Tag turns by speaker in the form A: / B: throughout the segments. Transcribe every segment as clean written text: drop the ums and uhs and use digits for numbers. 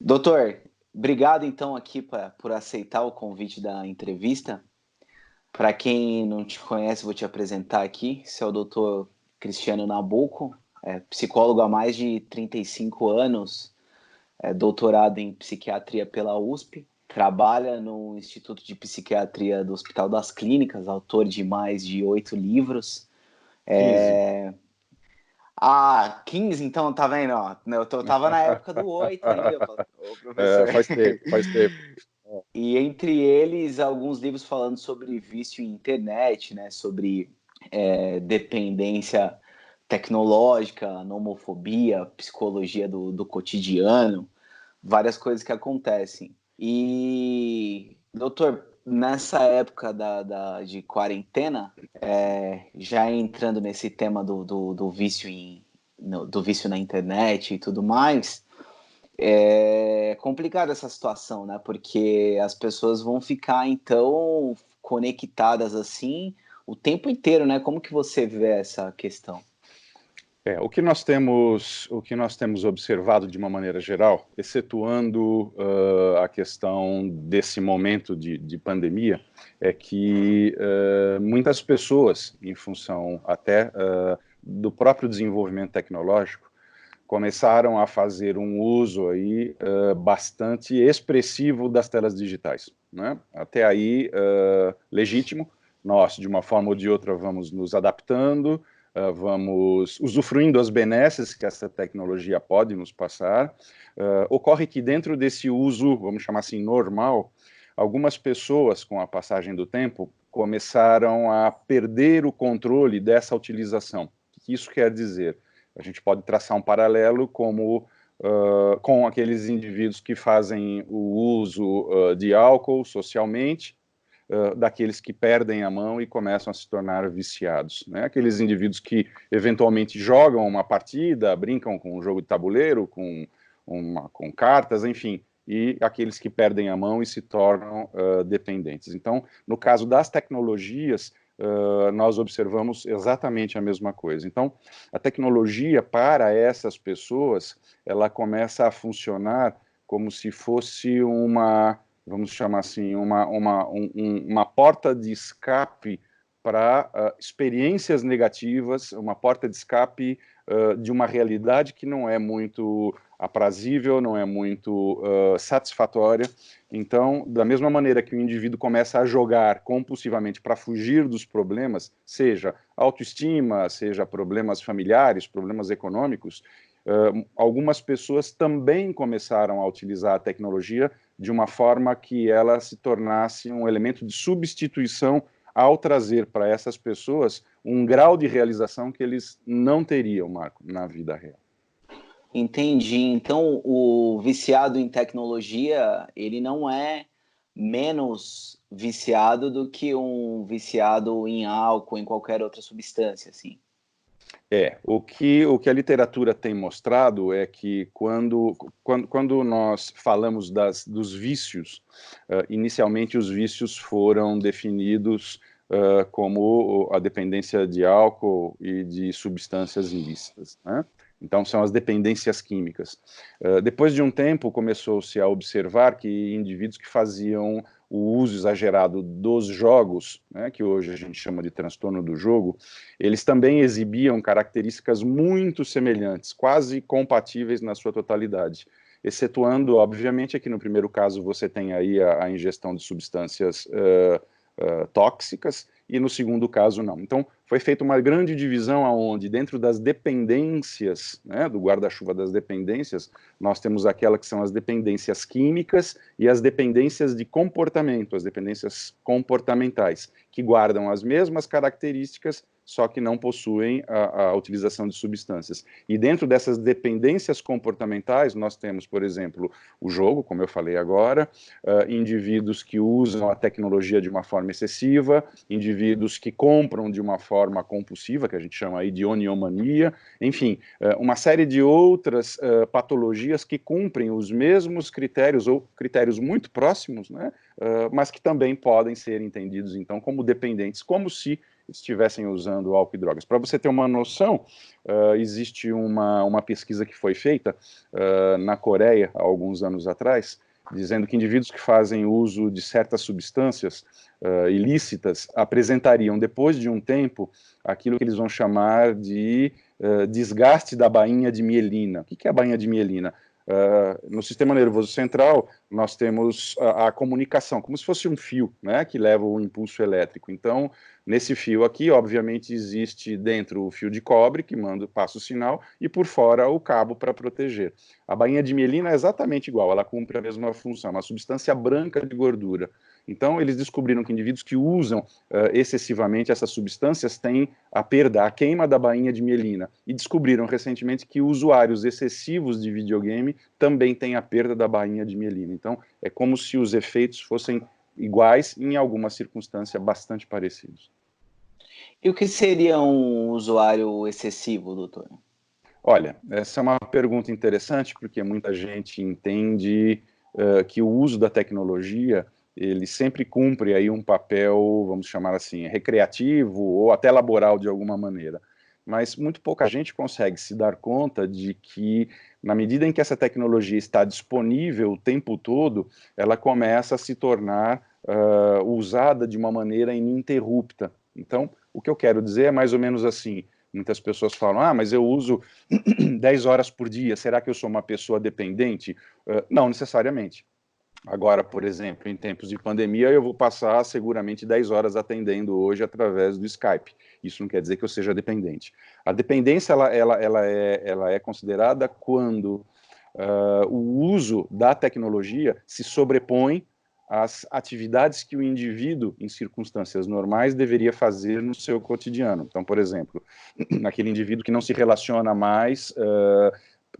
A: Doutor, obrigado então aqui por aceitar o convite da entrevista. Para quem não te conhece, vou te apresentar aqui. Esse é o doutor Cristiano Nabuco, psicólogo há mais de 35 anos, doutorado em psiquiatria pela USP, trabalha no Instituto de Psiquiatria do Hospital das Clínicas, autor de mais de 8 livros.
B: 15.
A: 15, então, tá vendo? Ó, eu tava na época do 8 ainda, ô professor.
B: Faz tempo, faz tempo.
A: E entre eles, alguns livros falando sobre vício em internet, né? Sobre dependência tecnológica, nomofobia, psicologia do cotidiano, várias coisas que acontecem. E, doutor, nessa época de quarentena, já entrando nesse tema do vício do vício na internet e tudo mais, é complicada essa situação, né? Porque as pessoas vão ficar, então, conectadas assim o tempo inteiro, né? Como que você vê essa questão?
B: O que nós temos observado de uma maneira geral, excetuando a questão desse momento de pandemia, é que muitas pessoas, em função até do próprio desenvolvimento tecnológico, começaram a fazer um uso aí bastante expressivo das telas digitais, né? Até aí legítimo. Nós, de uma forma ou de outra, vamos nos adaptando, vamos usufruindo as benesses que essa tecnologia pode nos passar. Ocorre que dentro desse uso, vamos chamar assim, normal, algumas pessoas, com a passagem do tempo, começaram a perder o controle dessa utilização. O que isso quer dizer? A gente pode traçar um paralelo com aqueles indivíduos que fazem o uso de álcool socialmente, daqueles que perdem a mão e começam a se tornar viciados, né? Aqueles indivíduos que eventualmente jogam uma partida, brincam com um jogo de tabuleiro, com cartas, enfim, e aqueles que perdem a mão e se tornam dependentes. Então, no caso das tecnologias, nós observamos exatamente a mesma coisa. Então, a tecnologia para essas pessoas, ela começa a funcionar como se fosse vamos chamar assim, uma porta de escape para experiências negativas, uma porta de escape de uma realidade que não é muito aprazível, não é muito satisfatória. Então, da mesma maneira que o indivíduo começa a jogar compulsivamente para fugir dos problemas, seja autoestima, seja problemas familiares, problemas econômicos, algumas pessoas também começaram a utilizar a tecnologia de uma forma que ela se tornasse um elemento de substituição ao trazer para essas pessoas um grau de realização que eles não teriam, Marco, na vida real.
A: Entendi. Então, o viciado em tecnologia, ele não é menos viciado do que um viciado em álcool, em qualquer outra substância, assim.
B: O que a literatura tem mostrado é que quando nós falamos dos vícios, inicialmente os vícios foram definidos como a dependência de álcool e de substâncias ilícitas, né? Então, são as dependências químicas. Depois de um tempo, começou-se a observar que indivíduos que faziam o uso exagerado dos jogos, né, que hoje a gente chama de transtorno do jogo, eles também exibiam características muito semelhantes, quase compatíveis na sua totalidade, excetuando, obviamente, aqui no primeiro caso você tem aí a ingestão de substâncias tóxicas, e no segundo caso não. Então, foi feita uma grande divisão aonde, dentro das dependências, né, do guarda-chuva das dependências, nós temos aquela que são as dependências químicas e as dependências de comportamento, as dependências comportamentais, que guardam as mesmas características, só que não possuem a utilização de substâncias. E dentro dessas dependências comportamentais, nós temos, por exemplo, o jogo, como eu falei agora, indivíduos que usam a tecnologia de uma forma excessiva, indivíduos que compram de uma forma compulsiva, que a gente chama aí de oniomania, enfim, uma série de outras patologias que cumprem os mesmos critérios, ou critérios muito próximos, né, mas que também podem ser entendidos, então, como dependentes, como se estivessem usando álcool e drogas. Para você ter uma noção, existe uma pesquisa que foi feita na Coreia, há alguns anos atrás, dizendo que indivíduos que fazem uso de certas substâncias ilícitas apresentariam, depois de um tempo, aquilo que eles vão chamar de desgaste da bainha de mielina. O que é a bainha de mielina? No sistema nervoso central, nós temos a comunicação, como se fosse um fio, né, que leva o impulso elétrico. Então, nesse fio aqui, obviamente, existe dentro o fio de cobre, que passa o sinal, e por fora o cabo para proteger. A bainha de mielina é exatamente igual, ela cumpre a mesma função, uma substância branca de gordura. Então, eles descobriram que indivíduos que usam excessivamente essas substâncias têm a perda, a queima da bainha de mielina. E descobriram recentemente que usuários excessivos de videogame também têm a perda da bainha de mielina. Então, é como se os efeitos fossem iguais e, em alguma circunstância, bastante parecidos.
A: E o que seria um usuário excessivo, doutor?
B: Olha, essa é uma pergunta interessante, porque muita gente entende que o uso da tecnologia ele sempre cumpre aí um papel, vamos chamar assim, recreativo ou até laboral de alguma maneira. Mas muito pouca gente consegue se dar conta de que, na medida em que essa tecnologia está disponível o tempo todo, ela começa a se tornar usada de uma maneira ininterrupta. Então, o que eu quero dizer é mais ou menos assim, muitas pessoas falam, mas eu uso 10 horas por dia, será que eu sou uma pessoa dependente? Não necessariamente. Agora, por exemplo, em tempos de pandemia, eu vou passar seguramente 10 horas atendendo hoje através do Skype. Isso não quer dizer que eu seja dependente. A dependência ela é considerada quando o uso da tecnologia se sobrepõe às atividades que o indivíduo, em circunstâncias normais, deveria fazer no seu cotidiano. Então, por exemplo, aquele indivíduo que não se relaciona mais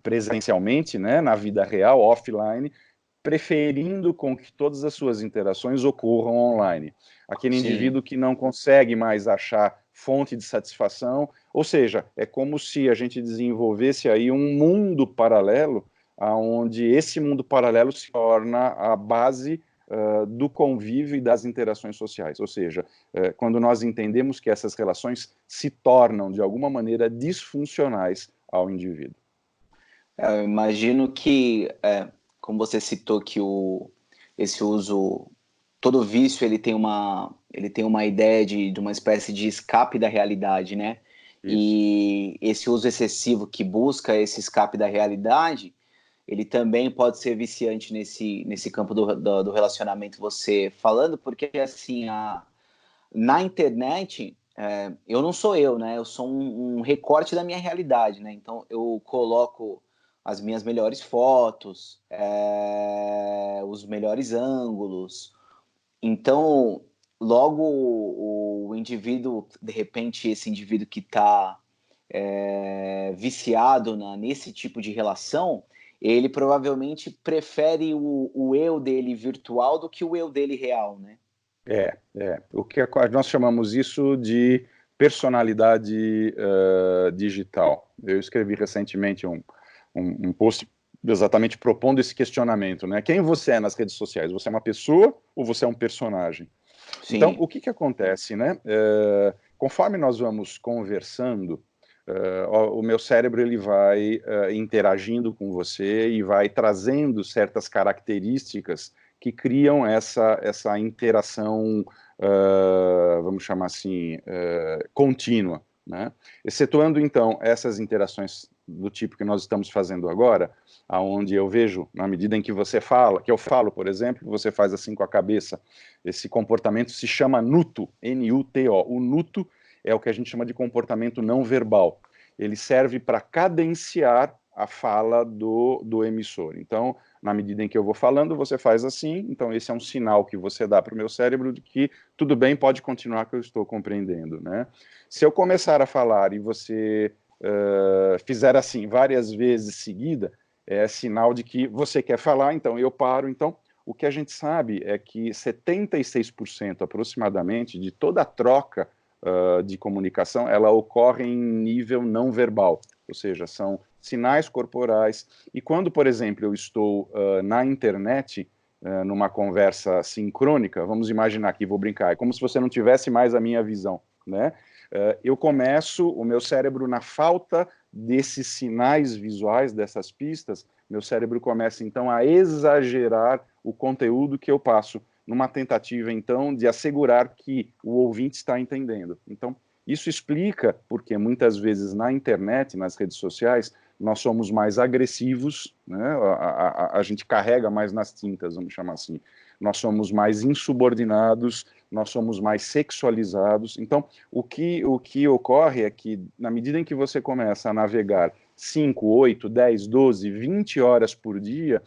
B: presencialmente, né, na vida real, offline, preferindo com que todas as suas interações ocorram online. Aquele
A: Sim.
B: indivíduo que não consegue mais achar fonte de satisfação, ou seja, é como se a gente desenvolvesse aí um mundo paralelo, onde esse mundo paralelo se torna a base do convívio e das interações sociais. Ou seja, quando nós entendemos que essas relações se tornam, de alguma maneira, disfuncionais ao indivíduo.
A: Eu imagino que, como você citou, que esse uso, todo vício ele tem uma ideia de uma espécie de escape da realidade, né?
B: Isso.
A: E esse uso excessivo que busca esse escape da realidade, ele também pode ser viciante nesse campo do relacionamento, você falando, porque assim, na internet, eu não sou eu, né? Eu sou um recorte da minha realidade, né? Então eu coloco as minhas melhores fotos, os melhores ângulos. Então, logo o indivíduo, de repente, esse indivíduo que está viciado nesse tipo de relação, ele provavelmente prefere o eu dele virtual do que o eu dele real, né?
B: O que nós chamamos isso de personalidade digital. Eu escrevi recentemente um post exatamente propondo esse questionamento, né? Quem você é nas redes sociais? Você é uma pessoa ou você é um personagem?
A: Sim.
B: Então, o que acontece, né? Conforme nós vamos conversando, o meu cérebro ele vai interagindo com você e vai trazendo certas características que criam essa interação, vamos chamar assim, contínua, né? Excetuando, então, essas interações do tipo que nós estamos fazendo agora, aonde eu vejo, na medida em que você fala, que eu falo, por exemplo, que você faz assim com a cabeça, esse comportamento se chama nuto, N-U-T-O. O nuto é o que a gente chama de comportamento não verbal. Ele serve para cadenciar a fala do emissor. Então, na medida em que eu vou falando, você faz assim, então esse é um sinal que você dá para o meu cérebro de que tudo bem, pode continuar que eu estou compreendendo, né? Se eu começar a falar e você fizer assim várias vezes seguida, é sinal de que você quer falar, então eu paro. Então, o que a gente sabe é que 76% aproximadamente de toda a troca de comunicação, ela ocorre em nível não verbal, ou seja, são sinais corporais. E quando, por exemplo, eu estou na internet, numa conversa sincrônica, vamos imaginar aqui, vou brincar, é como se você não tivesse mais a minha visão. né, o meu cérebro, na falta desses sinais visuais, dessas pistas, meu cérebro começa, então, a exagerar o conteúdo que eu passo, numa tentativa, então, de assegurar que o ouvinte está entendendo. Então, isso explica porque muitas vezes na internet, nas redes sociais, nós somos mais agressivos, né? A gente carrega mais nas tintas, vamos chamar assim. Nós somos mais insubordinados, nós somos mais sexualizados. Então, o que ocorre é que, na medida em que você começa a navegar 5, 8, 10, 12, 20 horas por dia,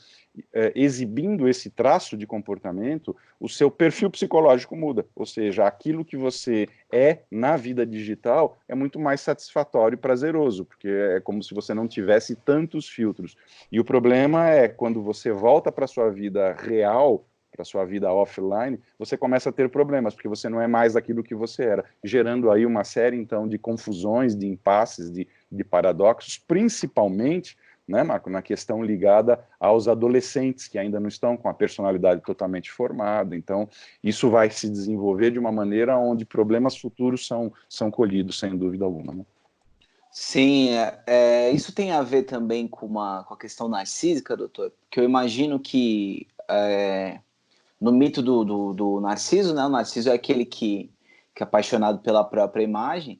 B: exibindo esse traço de comportamento, o seu perfil psicológico muda. Ou seja, aquilo que você é na vida digital é muito mais satisfatório e prazeroso, porque é como se você não tivesse tantos filtros. E o problema é quando você volta para a sua vida real, para a sua vida offline, você começa a ter problemas, porque você não é mais aquilo que você era, gerando aí uma série, então, de confusões, de impasses, de paradoxos, principalmente, né, Marco, na questão ligada aos adolescentes, que ainda não estão com a personalidade totalmente formada. Então, isso vai se desenvolver de uma maneira onde problemas futuros são colhidos, sem dúvida alguma, né?
A: Sim, isso tem a ver também com a questão narcísica, doutor, porque eu imagino que no mito do Narciso, né, o Narciso é aquele que é apaixonado pela própria imagem,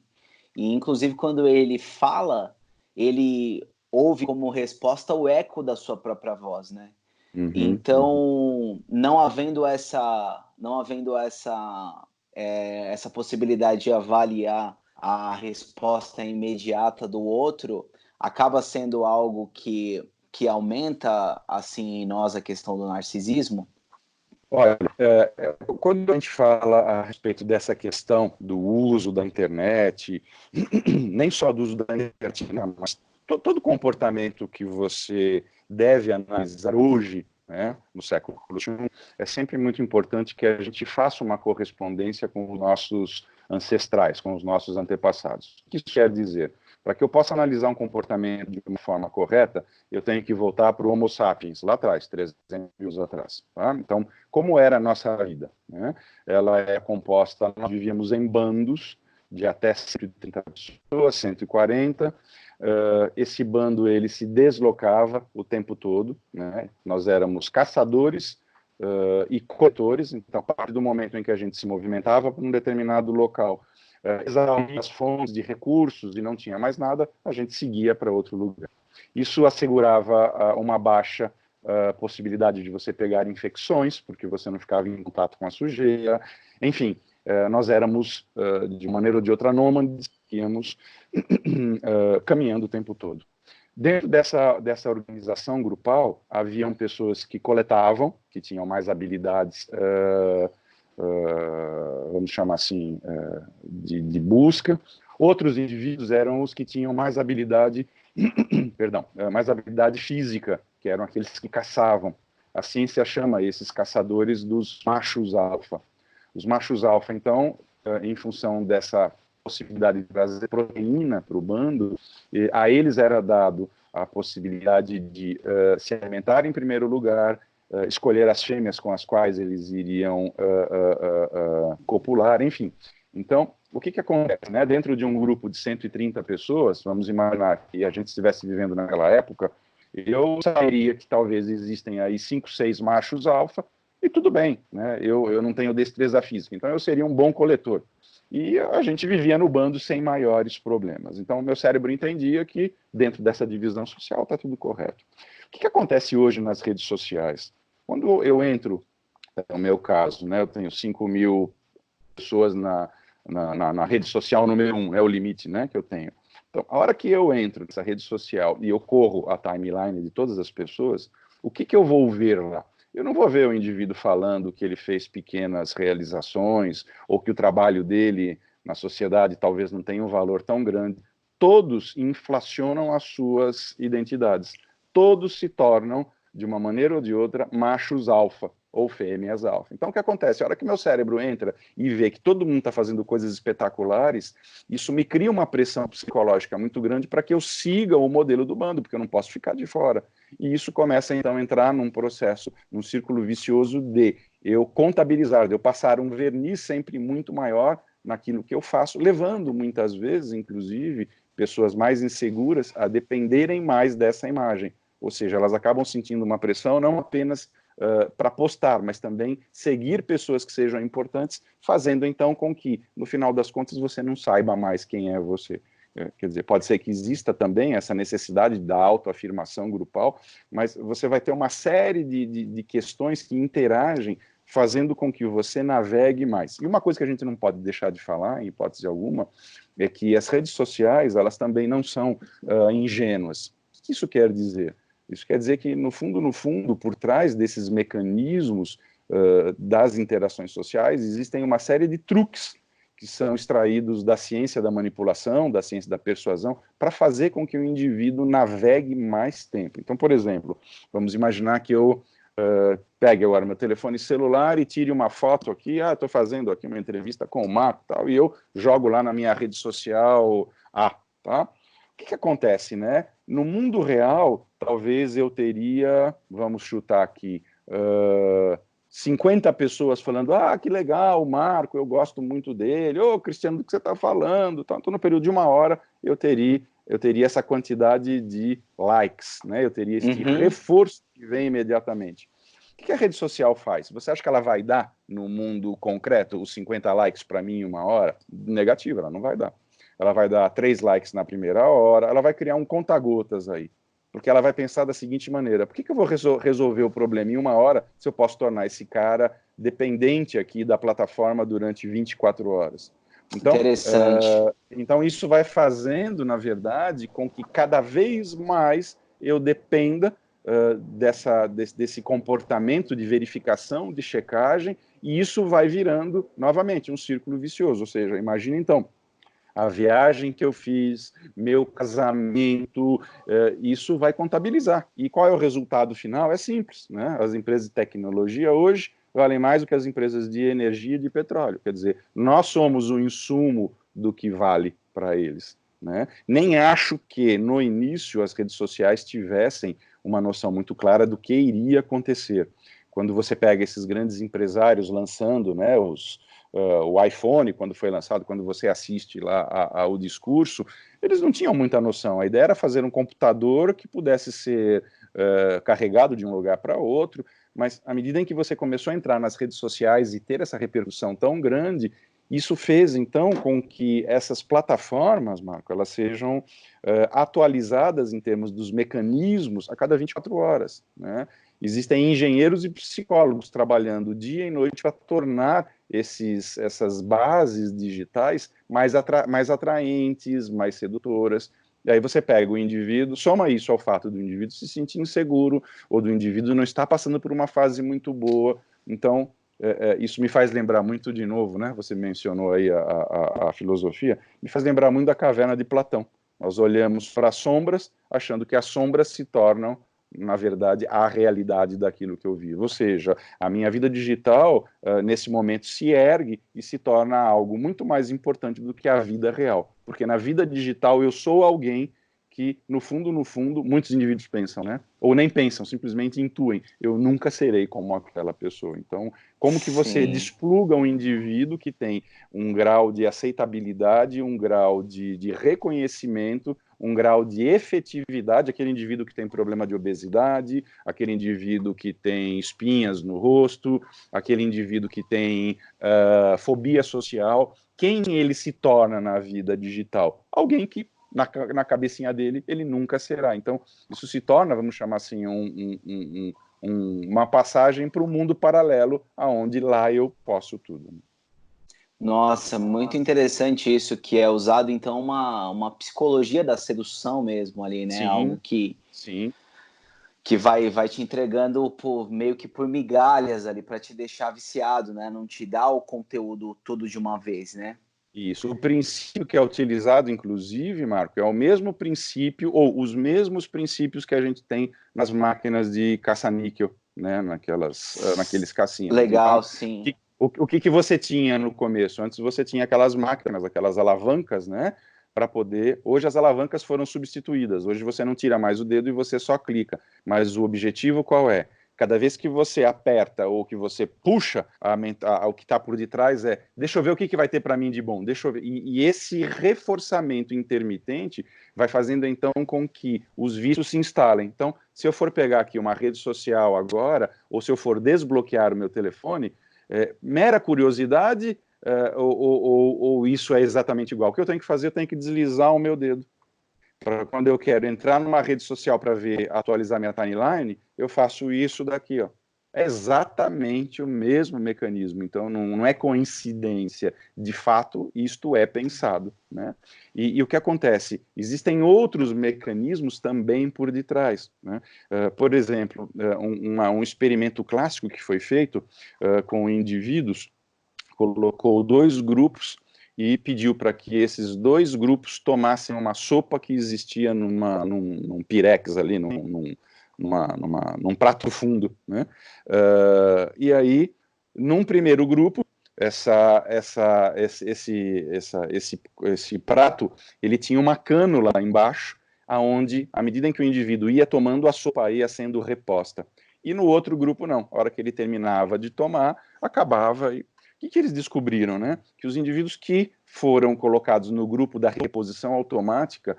A: e inclusive quando ele fala, ele ouve como resposta o eco da sua própria voz, né? Então, essa possibilidade de avaliar a resposta imediata do outro, acaba sendo algo que aumenta, assim, em nós a questão do narcisismo.
B: Olha, quando a gente fala a respeito dessa questão do uso da internet, nem só do uso da internet, não, mas todo comportamento que você deve analisar hoje, né, no século XXI, é sempre muito importante que a gente faça uma correspondência com os nossos ancestrais, com os nossos antepassados. O que isso quer dizer? Para que eu possa analisar um comportamento de uma forma correta, eu tenho que voltar para o Homo sapiens, lá atrás, 300 anos atrás. Tá? Então, como era a nossa vida? Né? Ela é composta, nós vivíamos em bandos de até 130 pessoas, 140. Esse bando ele se deslocava o tempo todo. Né? Nós éramos caçadores e coletores. Então, a partir do momento em que a gente se movimentava para um determinado local, exauria as fontes de recursos e não tinha mais nada, a gente seguia para outro lugar. Isso assegurava uma baixa possibilidade de você pegar infecções, porque você não ficava em contato com a sujeira. Enfim, nós éramos, de uma maneira ou de outra, nômades, que íamos caminhando o tempo todo. Dentro dessa organização grupal, haviam pessoas que coletavam, que tinham mais habilidades, vamos chamar assim, de busca. Outros indivíduos eram os que tinham mais habilidade, mais habilidade física, que eram aqueles que caçavam. A ciência chama esses caçadores dos machos alfa. Os machos alfa, então, em função dessa possibilidade de trazer proteína para o bando, a eles era dado a possibilidade de se alimentar em primeiro lugar, escolher as fêmeas com as quais eles iriam copular, enfim. Então, o que acontece? Né? Dentro de um grupo de 130 pessoas, vamos imaginar que a gente estivesse vivendo naquela época, eu saberia que talvez existem aí 5, 6 machos alfa, e tudo bem, né? Eu não tenho destreza física, então eu seria um bom coletor. E a gente vivia no bando sem maiores problemas. Então, o meu cérebro entendia que, dentro dessa divisão social, está tudo correto. O que acontece hoje nas redes sociais? Quando eu entro, no meu caso, né, eu tenho 5.000 pessoas na rede social número 1, é o limite, né, que eu tenho. Então, a hora que eu entro nessa rede social e eu corro a timeline de todas as pessoas, o que eu vou ver lá? Eu não vou ver o indivíduo falando que ele fez pequenas realizações ou que o trabalho dele na sociedade talvez não tenha um valor tão grande. Todos inflacionam as suas identidades. Todos se tornam, de uma maneira ou de outra, machos alfa ou fêmeas alfa. Então, o que acontece? A hora que meu cérebro entra e vê que todo mundo está fazendo coisas espetaculares, isso me cria uma pressão psicológica muito grande para que eu siga o modelo do bando, porque eu não posso ficar de fora. E isso começa, então, a entrar num processo, num círculo vicioso de eu contabilizar, de eu passar um verniz sempre muito maior naquilo que eu faço, levando muitas vezes, inclusive, pessoas mais inseguras a dependerem mais dessa imagem. Ou seja, elas acabam sentindo uma pressão não apenas para postar, mas também seguir pessoas que sejam importantes, fazendo então com que, no final das contas, você não saiba mais quem é você. Quer dizer, pode ser que exista também essa necessidade da autoafirmação grupal, mas você vai ter uma série de questões que interagem, fazendo com que você navegue mais. E uma coisa que a gente não pode deixar de falar, em hipótese alguma, é que as redes sociais, elas também não são ingênuas. O que isso quer dizer? Isso quer dizer que, no fundo, por trás desses mecanismos das interações sociais, existem uma série de truques que são extraídos da ciência da manipulação, da ciência da persuasão, para fazer com que o indivíduo navegue mais tempo. Então, por exemplo, vamos imaginar que eu pegue agora meu telefone celular e tire uma foto aqui, estou fazendo aqui uma entrevista com o Marco, tal, e eu jogo lá na minha rede social tá? O que acontece, né? No mundo real, talvez eu teria, vamos chutar aqui, 50 pessoas falando, que legal, Marco, eu gosto muito dele, Cristiano, do que você está falando? Então, no período de uma hora, eu teria essa quantidade de likes, né? Eu teria esse reforço que vem imediatamente. O que a rede social faz? Você acha que ela vai dar, no mundo concreto, os 50 likes para mim em uma hora? Negativo, ela não vai dar. Ela vai dar 3 likes na primeira hora, ela vai criar um conta-gotas aí. Porque ela vai pensar da seguinte maneira, por que eu vou resolver o problema em uma hora se eu posso tornar esse cara dependente aqui da plataforma durante 24 horas? Então,
A: interessante.
B: Então isso vai fazendo, na verdade, com que cada vez mais eu dependa desse comportamento de verificação, de checagem, e isso vai virando, novamente, um círculo vicioso. Ou seja, imagina então, a viagem que eu fiz, meu casamento, isso vai contabilizar. E qual é o resultado final? É simples, né? As empresas de tecnologia hoje valem mais do que as empresas de energia e de petróleo. Quer dizer, nós somos o insumo do que vale para eles, né? Nem acho que, no início, as redes sociais tivessem uma noção muito clara do que iria acontecer. Quando você pega esses grandes empresários lançando, né, o iPhone, quando foi lançado, quando você assiste lá ao discurso, eles não tinham muita noção. A ideia era fazer um computador que pudesse ser carregado de um lugar para outro, mas à medida em que você começou a entrar nas redes sociais e ter essa repercussão tão grande, isso fez, então, com que essas plataformas, Marco, elas sejam atualizadas em termos dos mecanismos a cada 24 horas, né? Existem engenheiros e psicólogos trabalhando dia e noite para tornar essas bases digitais mais atraentes, mais sedutoras. E aí você pega o indivíduo, soma isso ao fato do indivíduo se sentir inseguro, ou do indivíduo não estar passando por uma fase muito boa. Então, isso me faz lembrar muito, de novo, né? Você mencionou aí a filosofia, me faz lembrar muito da caverna de Platão. Nós olhamos para as sombras, achando que as sombras se tornam, na verdade, a realidade daquilo que eu vivo. Ou seja, a minha vida digital, nesse momento, se ergue e se torna algo muito mais importante do que a vida real. Porque na vida digital eu sou alguém que, no fundo, muitos indivíduos pensam, né? Ou nem pensam, simplesmente intuem. Eu nunca serei como aquela pessoa. Então, como que você despluga um indivíduo que tem um grau de aceitabilidade, um grau de reconhecimento, um grau de efetividade, aquele indivíduo que tem problema de obesidade, aquele indivíduo que tem espinhas no rosto, aquele indivíduo que tem fobia social, quem ele se torna na vida digital? Alguém que, na cabecinha dele, ele nunca será. Então, isso se torna, vamos chamar assim, uma passagem para o mundo paralelo, aonde lá eu posso tudo.
A: Nossa, muito interessante isso, que é usado, então, uma psicologia da sedução mesmo ali, né?
B: Sim,
A: algo
B: sim.
A: que vai te entregando meio que por migalhas ali, para te deixar viciado, né? Não te dá o conteúdo todo de uma vez, né?
B: Isso. O princípio que é utilizado, inclusive, Marco, é o mesmo princípio, ou os mesmos princípios que a gente tem nas máquinas de caça-níquel, né? Naqueles cassinos.
A: Legal,
B: Então,
A: sim.
B: o que você tinha no começo? Antes você tinha aquelas máquinas, aquelas alavancas, né? Para poder. Hoje as alavancas foram substituídas. Hoje você não tira mais o dedo e você só clica. Mas o objetivo qual é? Cada vez que você aperta ou que você puxa o que está por detrás deixa eu ver o que vai ter para mim de bom, deixa eu ver. E esse reforçamento intermitente vai fazendo então com que os vícios se instalem. Então, se eu for pegar aqui uma rede social agora, ou se eu for desbloquear o meu telefone, mera curiosidade ou isso é exatamente igual? O que eu tenho que fazer? Eu tenho que deslizar o meu dedo. Quando eu quero entrar numa rede social para atualizar minha timeline, eu faço isso daqui, ó. É exatamente o mesmo mecanismo, então não é coincidência, de fato isto é pensado, né? E o que acontece? Existem outros mecanismos também por detrás, né? Por exemplo, um experimento clássico que foi feito com indivíduos, colocou 2 grupos e pediu para que esses 2 grupos tomassem uma sopa que existia num pirex ali, num prato fundo, né? E aí, num primeiro grupo, esse prato, ele tinha uma cânula embaixo, aonde, à medida em que o indivíduo ia tomando, a sopa ia sendo reposta. E no outro grupo, não. A hora que ele terminava de tomar, acabava. E o que eles descobriram, né? Que os indivíduos que foram colocados no grupo da reposição automática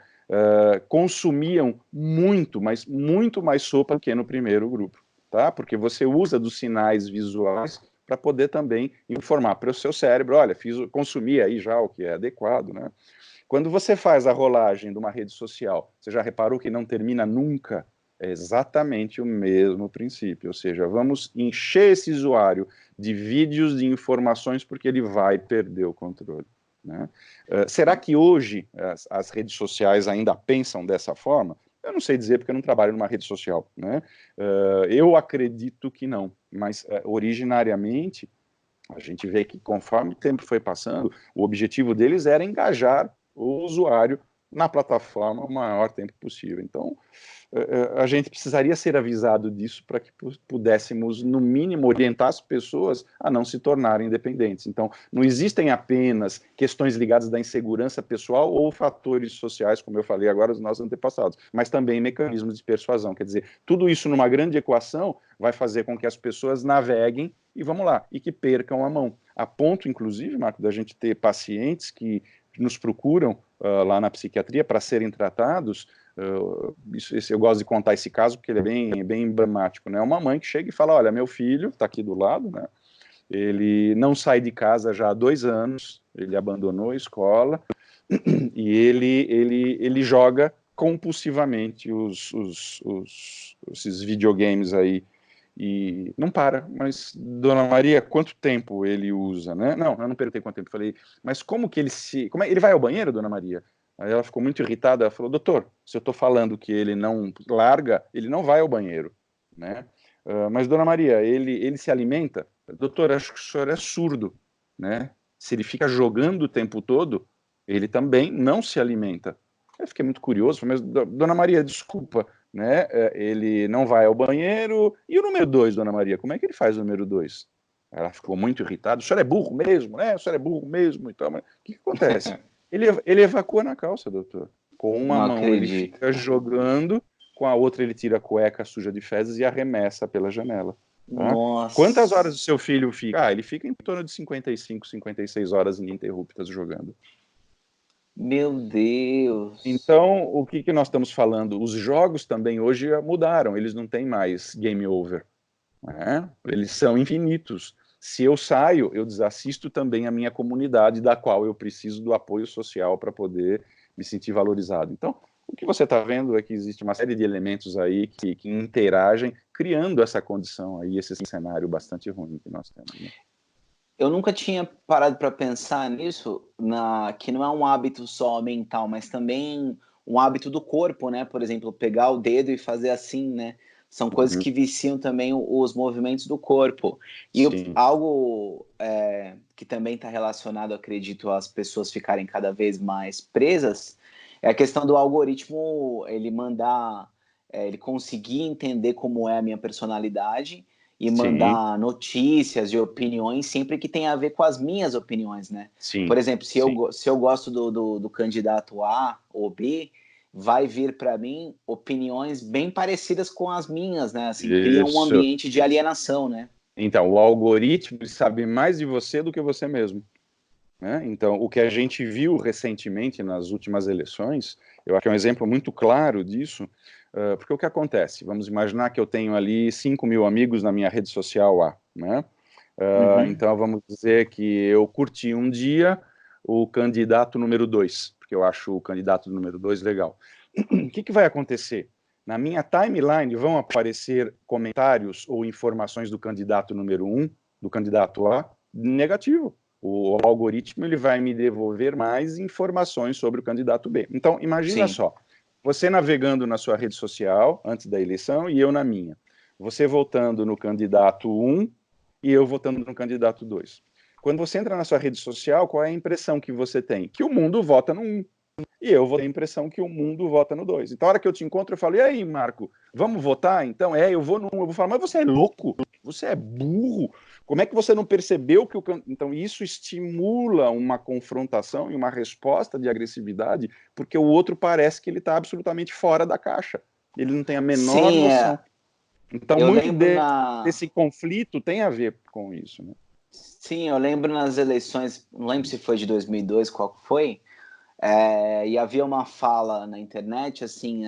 B: consumiam muito, mas muito mais sopa do que no primeiro grupo, tá? Porque você usa dos sinais visuais para poder também informar para o seu cérebro, olha, consumi aí já o que é adequado, né? Quando você faz a rolagem de uma rede social, você já reparou que não termina nunca? É exatamente o mesmo princípio, ou seja, vamos encher esse usuário de vídeos, de informações, porque ele vai perder o controle, né? Será que hoje as redes sociais ainda pensam dessa forma? Eu não sei dizer, porque eu não trabalho numa rede social, né? Eu acredito que não, mas originariamente a gente vê que conforme o tempo foi passando, o objetivo deles era engajar o usuário na plataforma o maior tempo possível. Então, a gente precisaria ser avisado disso para que pudéssemos, no mínimo, orientar as pessoas a não se tornarem dependentes. Então, não existem apenas questões ligadas da insegurança pessoal ou fatores sociais, como eu falei agora, dos nossos antepassados, mas também mecanismos de persuasão. Quer dizer, tudo isso numa grande equação vai fazer com que as pessoas naveguem e, vamos lá, e que percam a mão. A ponto, inclusive, Marco, da gente ter pacientes que nos procuram lá na psiquiatria para serem tratados. Eu gosto de contar esse caso porque ele é bem emblemático, né? Uma mãe que chega e fala, olha, meu filho está aqui do lado, né? Ele não sai de casa já há 2 anos, ele abandonou a escola e ele joga compulsivamente esses videogames aí e não para. Mas, Dona Maria, quanto tempo ele usa, né? Não, eu não perguntei quanto tempo. Falei, mas como que ele vai ao banheiro, Dona Maria? Aí ela ficou muito irritada, ela falou, doutor, se eu estou falando que ele não larga, ele não vai ao banheiro, né? Mas, Dona Maria, ele se alimenta? Doutor, acho que o senhor é surdo, né? Se ele fica jogando o tempo todo, ele também não se alimenta. Eu fiquei muito curioso, mas, Dona Maria, desculpa, né? Ele não vai ao banheiro. E o número 2, Dona Maria, como é que ele faz o número 2? Ela ficou muito irritada. O senhor é burro mesmo, né? O senhor é burro mesmo e tal. Mas o que acontece? Ele evacua na calça, doutor. Com uma
A: Não
B: mão ele
A: acredito.
B: fica jogando, com a outra ele tira a cueca suja de fezes e arremessa pela janela. Tá? Quantas horas o
A: Nossa.
B: seu filho fica? Ele fica em torno de 55, 56 horas ininterruptas jogando.
A: Meu Deus.
B: Então, o que nós estamos falando? Os jogos também hoje mudaram, eles não têm mais game over, né? Eles são infinitos. Se eu saio, eu desassisto também a minha comunidade, da qual eu preciso do apoio social para poder me sentir valorizado. Então, o que você está vendo é que existe uma série de elementos aí que interagem, criando essa condição aí, esse cenário bastante ruim que nós temos, né?
A: Eu nunca tinha parado para pensar nisso, que não é um hábito só mental, mas também um hábito do corpo, né? Por exemplo, pegar o dedo e fazer assim, né? São coisas
B: Uhum.
A: que viciam também os movimentos do corpo. E
B: Sim,
A: algo que também está relacionado, acredito, às pessoas ficarem cada vez mais presas, é a questão do algoritmo, ele conseguir entender como é a minha personalidade e
B: sim,
A: mandar notícias e opiniões sempre que tem a ver com as minhas opiniões, né?
B: sim,
A: Por exemplo, se
B: sim.
A: eu gosto do candidato A ou B, vai vir para mim opiniões bem parecidas com as minhas, né? Assim, cria um
B: Isso.
A: ambiente de alienação, né?
B: Então, o algoritmo sabe mais de você do que você mesmo, né? Então, o que a gente viu recentemente nas últimas eleições, eu acho que é um exemplo muito claro disso, porque o que acontece? Vamos imaginar que eu tenho ali 5 mil amigos na minha rede social A, né?
A: Uhum.
B: Então, vamos dizer que eu curti um dia o candidato número 2, porque eu acho o candidato número 2 legal. O que vai acontecer? Na minha timeline vão aparecer comentários ou informações do candidato número 1, do candidato A, negativo. O algoritmo ele vai me devolver mais informações sobre o candidato B. Então, imagina
A: Sim,
B: só, você navegando na sua rede social antes da eleição e eu na minha. Você votando no candidato 1 e eu votando no candidato 2. Quando você entra na sua rede social, qual é a impressão que você tem? Que o mundo vota no 1. E eu vou ter a impressão que o mundo vota no 2. Então, a hora que eu te encontro, eu falo, e aí, Marco, vamos votar? Então, eu vou no 1. Eu vou falar, mas você é louco? Você é burro? Como é que você não percebeu que o... Então, isso estimula uma confrontação e uma resposta de agressividade, porque o outro parece que ele está absolutamente fora da caixa. Ele não tem a menor
A: sim,
B: noção. Então,
A: eu
B: muito
A: lembro na,
B: desse conflito tem a ver com isso, né?
A: sim, eu lembro nas eleições, não lembro se foi de 2002, qual foi, e havia uma fala na internet assim,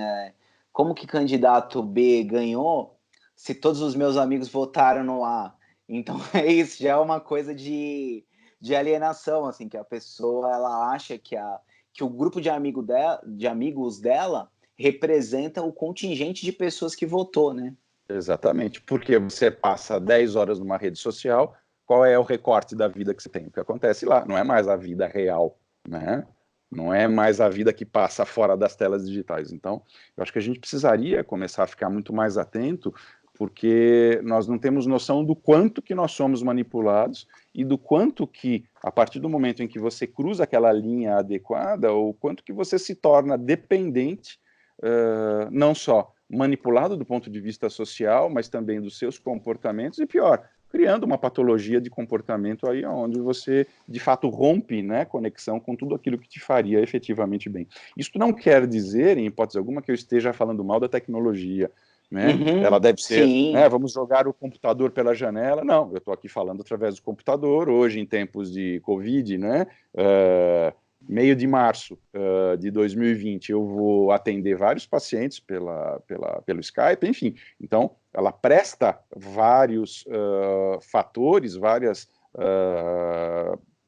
A: como que candidato B ganhou se todos os meus amigos votaram no A? Então é isso, já é uma coisa de alienação, assim, que a pessoa ela acha que o grupo de amigos dela representa o contingente de pessoas que votou, né?
B: Exatamente, porque você passa 10 horas numa rede social, qual é o recorte da vida que você tem? O que acontece lá? Não é mais a vida real, né? Não é mais a vida que passa fora das telas digitais. Então, eu acho que a gente precisaria começar a ficar muito mais atento, porque nós não temos noção do quanto que nós somos manipulados e do quanto que, a partir do momento em que você cruza aquela linha adequada, o quanto que você se torna dependente, não só manipulado do ponto de vista social, mas também dos seus comportamentos, e pior, criando uma patologia de comportamento aí onde você, de fato, rompe, né, conexão com tudo aquilo que te faria efetivamente bem. Isso não quer dizer, em hipótese alguma, que eu esteja falando mal da tecnologia, né? Ela
A: Uhum,
B: deve ser, né,
A: sim,
B: vamos jogar o computador pela janela. Não, eu estou aqui falando através do computador, hoje em tempos de Covid, né, meio de março de 2020, eu vou atender vários pacientes pelo Skype, enfim. Então, ela presta vários fatores, várias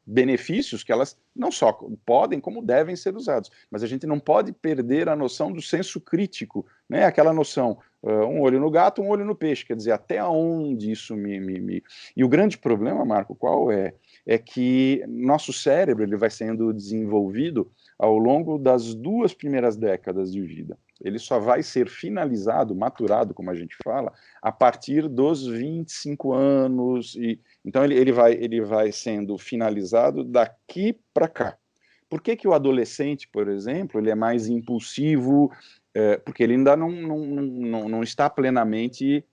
B: benefícios que elas não só podem, como devem ser usados. Mas a gente não pode perder a noção do senso crítico, né? Aquela noção, um olho no gato, um olho no peixe, quer dizer, até onde isso me... E o grande problema, Marco, qual é? É que nosso cérebro ele vai sendo desenvolvido ao longo das 2 primeiras décadas de vida. Ele só vai ser finalizado, maturado, como a gente fala, a partir dos 25 anos. Então, ele vai sendo finalizado daqui para cá. Por que o adolescente, por exemplo, ele é mais impulsivo? Porque ele ainda não está plenamente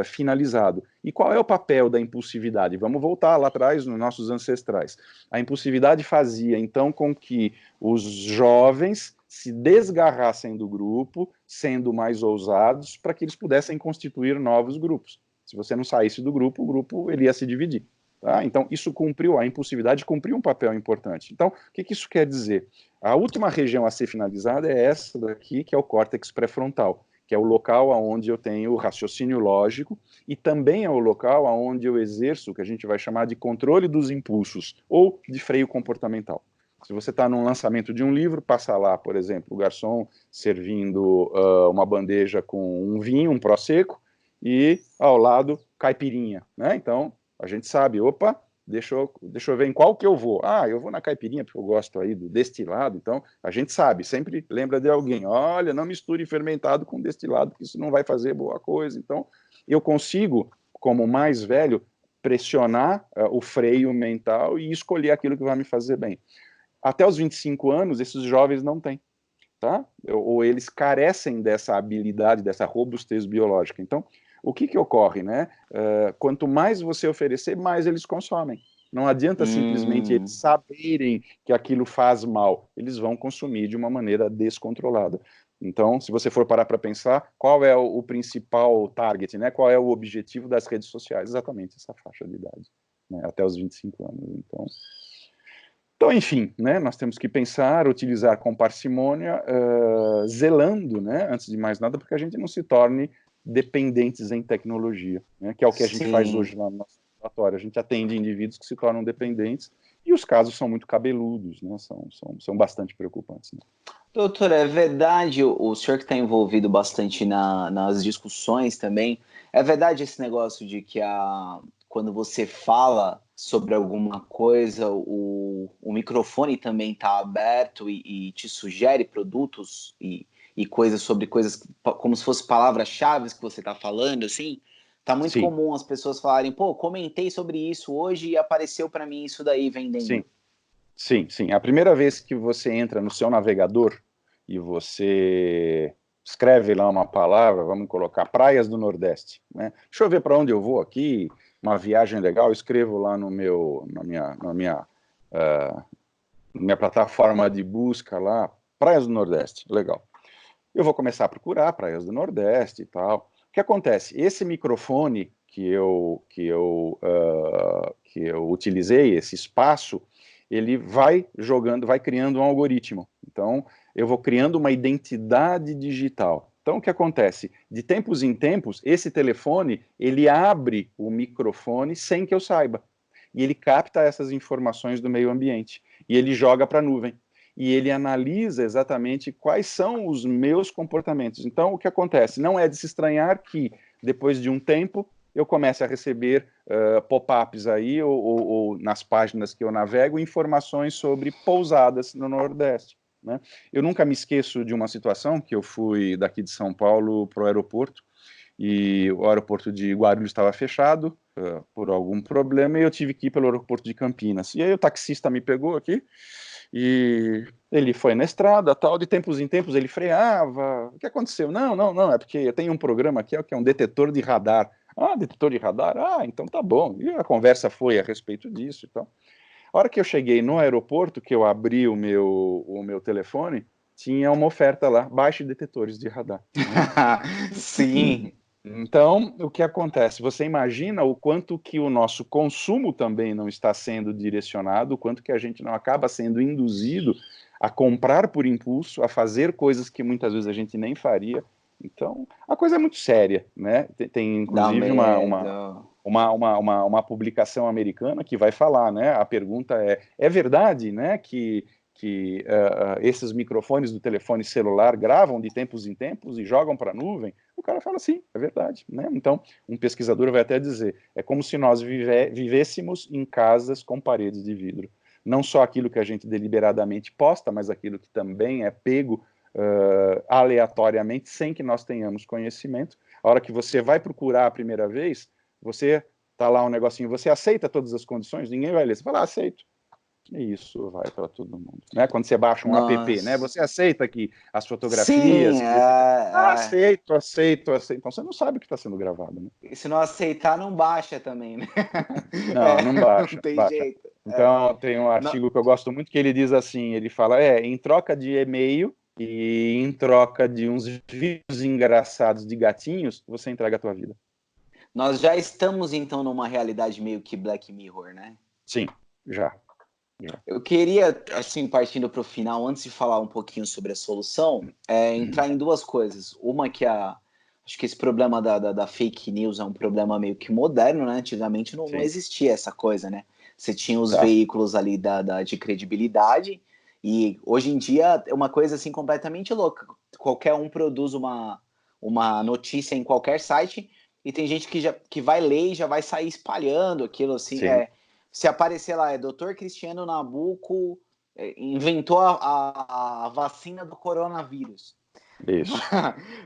B: finalizado. E qual é o papel da impulsividade? Vamos voltar lá atrás nos nossos ancestrais. A impulsividade fazia, então, com que os jovens se desgarrassem do grupo, sendo mais ousados, para que eles pudessem constituir novos grupos. Se você não saísse do grupo, o grupo ele ia se dividir. Tá? Então, isso cumpriu, a impulsividade cumpriu um papel importante. Então, o que isso quer dizer? A última região a ser finalizada é essa daqui, que é o córtex pré-frontal, que é o local onde eu tenho o raciocínio lógico e também é o local onde eu exerço o que a gente vai chamar de controle dos impulsos ou de freio comportamental. Se você está num lançamento de um livro, passa lá, por exemplo, o garçom servindo uma bandeja com um vinho, um prosecco, e ao lado, caipirinha, né? Então, a gente sabe, opa, deixa eu ver em qual que eu vou. Ah, eu vou na caipirinha porque eu gosto aí do destilado. Então, a gente sabe, sempre lembra de alguém. Olha, não misture fermentado com destilado, porque isso não vai fazer boa coisa. Então, eu consigo, como mais velho, pressionar o freio mental e escolher aquilo que vai me fazer bem. Até os 25 anos, esses jovens não têm. Tá? Ou eles carecem dessa habilidade, dessa robustez biológica. Então, o que ocorre, né? Quanto mais você oferecer, mais eles consomem. Não adianta simplesmente eles saberem que aquilo faz mal, eles vão consumir de uma maneira descontrolada. Então, se você for parar para pensar, qual é o principal target, né? Qual é o objetivo das redes sociais? Exatamente essa faixa de idade, né? Até os 25 anos. Então, enfim, né, nós temos que pensar, utilizar com parcimônia, zelando, né, antes de mais nada, porque a gente não se torne dependentes em tecnologia, né, que é o que a gente faz hoje lá no nosso laboratório. A gente atende indivíduos que se tornam dependentes e os casos são muito cabeludos, né, são bastante preocupantes. Né?
A: Doutor, é verdade, o senhor que está envolvido bastante nas discussões também, é verdade esse negócio de que quando você fala sobre alguma coisa, o microfone também está aberto e te sugere produtos e coisas sobre coisas, como se fossem palavras-chave que você está falando, assim? Tá muito
B: Sim.
A: comum as pessoas falarem, pô, comentei sobre isso hoje e apareceu para mim isso daí vendendo.
B: Sim. A primeira vez que você entra no seu navegador e você escreve lá uma palavra, vamos colocar Praias do Nordeste, né? Deixa eu ver para onde eu vou aqui, uma viagem legal, eu escrevo lá na minha plataforma de busca lá, Praias do Nordeste, legal. Eu vou começar a procurar Praias do Nordeste e tal. O que acontece? Esse microfone que eu utilizei, esse espaço, ele vai jogando, vai criando um algoritmo. Então, eu vou criando uma identidade digital. Então, o que acontece? De tempos em tempos, esse telefone, ele abre o microfone sem que eu saiba. E ele capta essas informações do meio ambiente. E ele joga para a nuvem. E ele analisa exatamente quais são os meus comportamentos. Então, o que acontece? Não é de se estranhar que, depois de um tempo, eu comece a receber pop-ups aí, ou nas páginas que eu navego, informações sobre pousadas no Nordeste. Né? Eu nunca me esqueço de uma situação que eu fui daqui de São Paulo para o aeroporto, e o aeroporto de Guarulhos estava fechado por algum problema, e eu tive que ir pelo aeroporto de Campinas. E aí o taxista me pegou aqui, e ele foi na estrada, tal, de tempos em tempos ele freava. O que aconteceu? Não, é porque tem um programa aqui que é um detetor de radar. Ah, detetor de radar? Ah, então tá bom. E a conversa foi a respeito disso. Então, a hora que eu cheguei no aeroporto, que eu abri o meu telefone, tinha uma oferta lá, baixe detectores de radar.
A: Sim.
B: Então, o que acontece? Você imagina o quanto que o nosso consumo também não está sendo direcionado, o quanto que a gente não acaba sendo induzido a comprar por impulso, a fazer coisas que muitas vezes a gente nem faria. Então, a coisa é muito séria, né? Tem
A: Dá
B: inclusive
A: medo.
B: uma publicação americana que vai falar, né? A pergunta é verdade, né, que esses microfones do telefone celular gravam de tempos em tempos e jogam para a nuvem? O cara fala, sim, é verdade. Né? Então, um pesquisador vai até dizer, é como se nós vivêssemos em casas com paredes de vidro. Não só aquilo que a gente deliberadamente posta, mas aquilo que também é pego aleatoriamente, sem que nós tenhamos conhecimento. A hora que você vai procurar a primeira vez, você tá lá um negocinho, você aceita todas as condições? Ninguém vai ler. Você fala, aceito. E isso vai para todo mundo. Né? Quando você baixa um app, né?
A: Nossa.
B: Você aceita que as fotografias...
A: Sim,
B: Que você... aceito. Então você não sabe o que está sendo gravado. Né?
A: E se não aceitar, não baixa também, né?
B: Não
A: Não
B: baixa,
A: tem
B: baixa.
A: jeito.
B: Então, tem um
A: Não,
B: artigo que eu gosto muito que ele diz assim, ele fala, em troca de e-mail e em troca de uns vídeos engraçados de gatinhos, você entrega a tua vida.
A: nós já estamos, então, numa realidade meio que Black Mirror, né?
B: Sim, já.
A: Eu queria, assim, partindo para o final, antes de falar um pouquinho sobre a solução, entrar em duas coisas. Uma que acho que esse problema da fake news é um problema meio que moderno, né? Antigamente não
B: Sim,
A: existia essa coisa, né? Você tinha os
B: tá.
A: veículos ali de credibilidade e hoje em dia é uma coisa assim completamente louca. Qualquer um produz uma notícia em qualquer site e tem gente que vai ler e já vai sair espalhando aquilo assim.
B: Sim,
A: Se aparecer lá, Dr. Cristiano Nabuco inventou a vacina do coronavírus.
B: isso.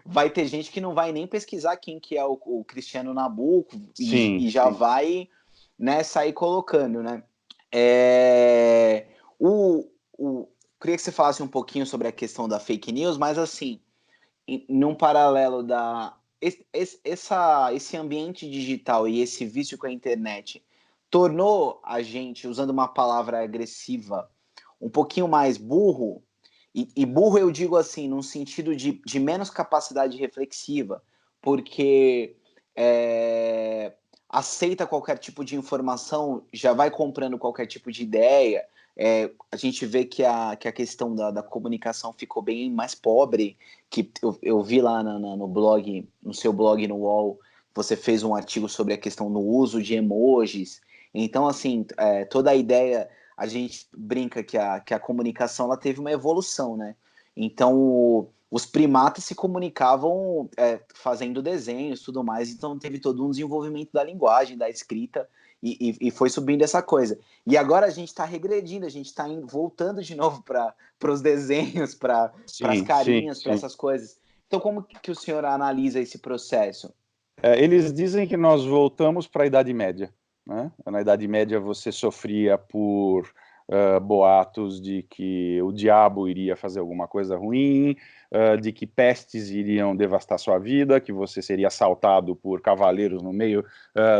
A: Vai ter gente que não vai nem pesquisar quem que é o Cristiano Nabuco e já
B: Sim.
A: vai, né, sair colocando, né? É, queria que você falasse um pouquinho sobre a questão da fake news, mas assim, num paralelo esse ambiente digital e esse vício com a internet tornou a gente, usando uma palavra agressiva, um pouquinho mais burro. E burro eu digo assim, num sentido de menos capacidade reflexiva, porque é, aceita qualquer tipo de informação, já vai comprando qualquer tipo de ideia. A gente vê que a questão da comunicação ficou bem mais pobre, que eu vi lá no blog, no seu blog no UOL, você fez um artigo sobre a questão do uso de emojis. Então, assim, toda a ideia, a gente brinca que a comunicação ela teve uma evolução, né? Então, os primatas se comunicavam fazendo desenhos e tudo mais, então teve todo um desenvolvimento da linguagem, da escrita, e foi subindo essa coisa. E agora a gente está regredindo, a gente está voltando de novo para os desenhos, para as
B: Sim, sim,
A: carinhas, para
B: sim.
A: essas coisas. Então, como que o senhor analisa esse processo?
B: Eles dizem que nós voltamos para a Idade Média, né? Na Idade Média você sofria por boatos de que o diabo iria fazer alguma coisa ruim, de que pestes iriam devastar sua vida, que você seria assaltado por cavaleiros no meio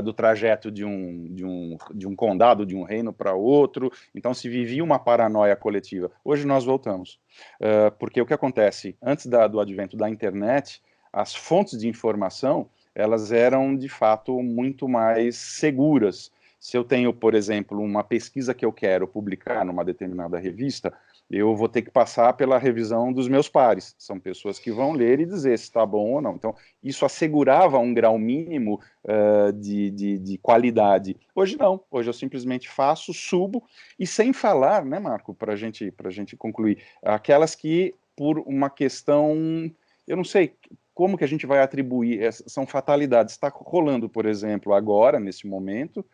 B: do trajeto de um condado, de um reino para outro. Então se vivia uma paranoia coletiva. Hoje nós voltamos, porque o que acontece? Antes do advento da internet, as fontes de informação elas eram de fato muito mais seguras. Se eu tenho, por exemplo, uma pesquisa que eu quero publicar numa determinada revista, eu vou ter que passar pela revisão dos meus pares. São pessoas que vão ler e dizer se está bom ou não. Então, isso assegurava um grau mínimo de qualidade. Hoje não. Hoje eu simplesmente faço, subo, e sem falar, né, Marco, para a gente concluir, aquelas que, por uma questão, eu não sei como que a gente vai atribuir, são fatalidades. Está rolando, por exemplo, agora, nesse momento,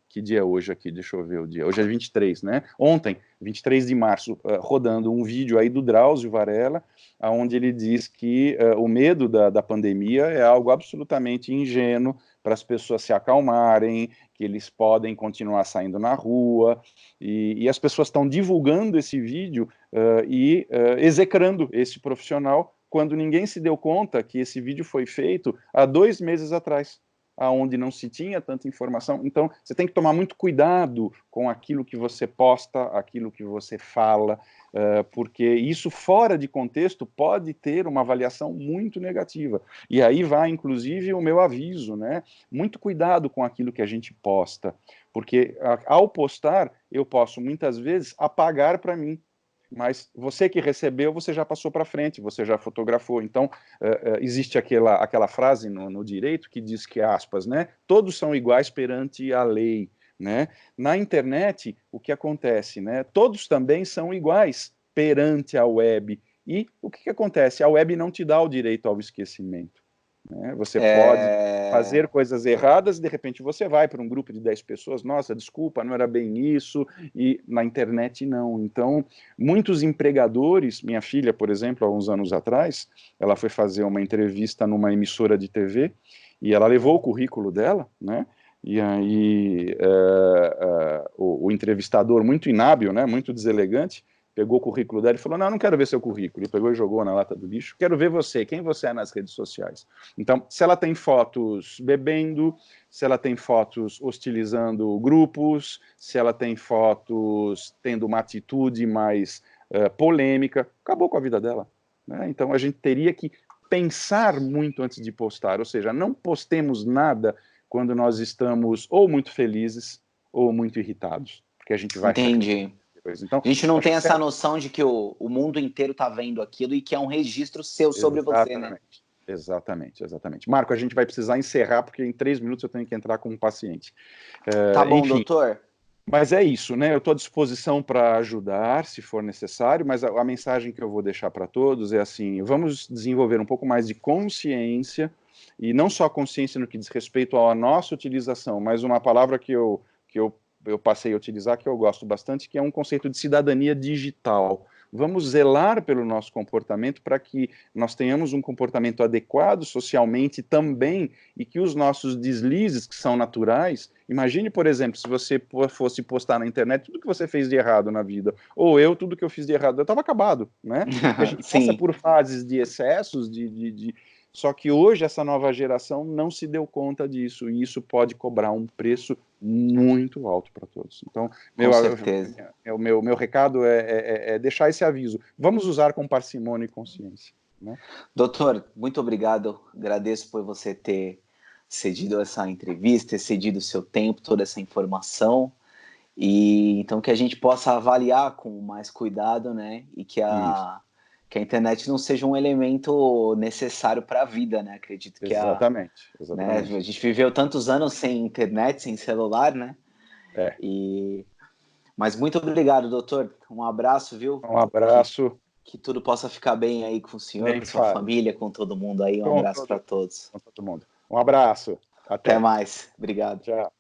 B: que dia é hoje aqui? Deixa eu ver o dia. Hoje é 23, né? Ontem, 23 de março, rodando um vídeo aí do Drauzio Varela, onde ele diz que o medo da pandemia é algo absolutamente ingênuo para as pessoas se acalmarem, que eles podem continuar saindo na rua, e as pessoas estão divulgando esse vídeo e execrando esse profissional, quando ninguém se deu conta que esse vídeo foi feito há 2 meses atrás, aonde não se tinha tanta informação. Então, você tem que tomar muito cuidado com aquilo que você posta, aquilo que você fala, porque isso fora de contexto pode ter uma avaliação muito negativa. E aí vai, inclusive, o meu aviso, né? Muito cuidado com aquilo que a gente posta, porque ao postar, eu posso muitas vezes apagar para mim, mas você que recebeu, você já passou para frente, você já fotografou. Então, existe aquela frase no direito que diz que, aspas, né, todos são iguais perante a lei, né? Na internet, o que acontece, né? Todos também são iguais perante a web. E o que acontece? A web não te dá o direito ao esquecimento, né? Você pode fazer coisas erradas, de repente você vai para um grupo de 10 pessoas, nossa, desculpa, não era bem isso, e na internet não. Então, muitos empregadores, minha filha, por exemplo, há uns anos atrás, ela foi fazer uma entrevista numa emissora de TV, e ela levou o currículo dela, né? E aí o entrevistador, muito inábil, né, muito deselegante, pegou o currículo dela e falou, não, não quero ver seu currículo. Ele pegou e jogou na lata do lixo. Quero ver você, quem você é nas redes sociais. Então, se ela tem fotos bebendo, se ela tem fotos hostilizando grupos, se ela tem fotos tendo uma atitude mais polêmica, acabou com a vida dela, né? Então, a gente teria que pensar muito antes de postar, ou seja, não postemos nada quando nós estamos ou muito felizes ou muito irritados, porque a gente vai ficar
A: Entendi.
B: depois. Então,
A: A gente não
B: acho
A: tem
B: que
A: essa noção de que o mundo inteiro está vendo aquilo e que é um registro seu sobre você, né?
B: exatamente, exatamente, exatamente. Marco, a gente vai precisar encerrar porque em 3 minutos eu tenho que entrar com um paciente.
A: Tá bom,
B: Enfim,
A: doutor?
B: mas é isso, né? Eu estou à disposição para ajudar, se for necessário, mas a mensagem que eu vou deixar para todos é assim: vamos desenvolver um pouco mais de consciência, e não só consciência no que diz respeito à nossa utilização, mas uma palavra que eu passei a utilizar, que eu gosto bastante, que é um conceito de cidadania digital. Vamos zelar pelo nosso comportamento para que nós tenhamos um comportamento adequado socialmente também, e que os nossos deslizes, que são naturais, imagine, por exemplo, se você fosse postar na internet tudo que você fez de errado na vida, ou eu, tudo que eu fiz de errado, eu estava acabado, né? Porque a gente passa
A: Sim.
B: por fases de excessos, Só que hoje essa nova geração não se deu conta disso, e isso pode cobrar um preço muito alto para todos. Então,
A: Com certeza.
B: o meu recado é deixar esse aviso. Vamos usar com parcimônia e consciência. Né?
A: Doutor, muito obrigado. Agradeço por você ter cedido essa entrevista, ter cedido o seu tempo, toda essa informação. E então que a gente possa avaliar com mais cuidado, né? E que a internet não seja um elemento necessário para a vida, né? Acredito que
B: exatamente.
A: Né, a gente viveu tantos anos sem internet, sem celular, né? Mas muito obrigado, doutor. Um abraço, viu?
B: Um abraço.
A: Que tudo possa ficar bem aí com o senhor, com sua família, com todo mundo aí. Um abraço para todos.
B: Com todo mundo. Um abraço.
A: Até mais. Obrigado.
B: Tchau.